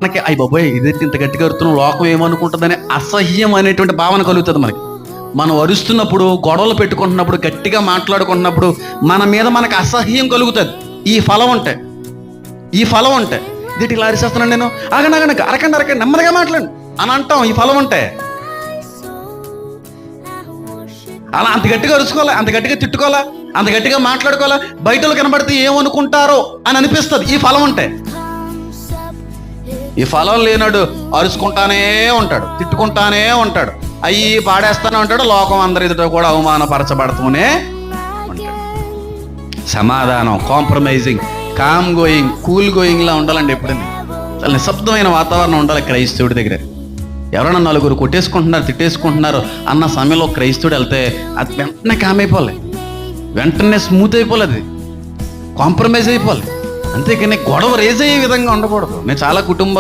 మనకి అయ్యి బాబోయ్ ఇది ఇంత గట్టిగా అరుతున్నాం, లోకం ఏమనుకుంటుందని అసహ్యం అనేటువంటి భావన కలుగుతుంది మనకి. మనం అరుస్తున్నప్పుడు, గొడవలు పెట్టుకుంటున్నప్పుడు, గట్టిగా మాట్లాడుకుంటున్నప్పుడు మన మీద మనకు అసహ్యం కలుగుతుంది. ఈ ఫలం ఉంటాయి, ఈ ఫలం ఉంటాయి. ఇది ఇలా అరిసేస్తున్నాను నేను, ఆగండి అరకండి నెమ్మదిగా మాట్లాడండి అని అంటాం. ఈ ఫలం ఉంటాయి. అలా అంత గట్టిగా అరుచుకోవాలా, అంత గట్టిగా తిట్టుకోవాలా, అంత గట్టిగా మాట్లాడుకోవాలా, బయటలో కనబడితే ఏమనుకుంటారో అని అనిపిస్తుంది. ఈ ఫలం ఉంటాయి. ఈ ఫలం లేనాడు అరుచుకుంటానే ఉంటాడు, తిట్టుకుంటానే ఉంటాడు, అయ్యి పాడేస్తానే ఉంటాడు, లోకం అందరి ఎదుట కూడా అవమానపరచబడుతూనే ఉంటాడు. సమాధానం, కాంప్రమైజింగ్, కామ్ గోయింగ్, కూల్ గోయింగ్లా ఉండాలండి. ఎప్పుడైనా చాలా నిశ్శబ్దమైన వాతావరణం ఉండాలి క్రైస్తవుడి దగ్గర. ఎవరైనా నలుగురు కొట్టేసుకుంటున్నారు, తిట్టేసుకుంటున్నారు అన్న సమయంలో క్రైస్తవుడు వెళ్తే అది వెంటనే కామ్ అయిపోలే, వెంటనే స్మూత్ అయిపోలేదు, కాంప్రమైజ్ అయిపోలే. అంతేకాని గొడవ రేజ్ అయ్యే విధంగా ఉండకూడదు. నేను చాలా కుటుంబాలు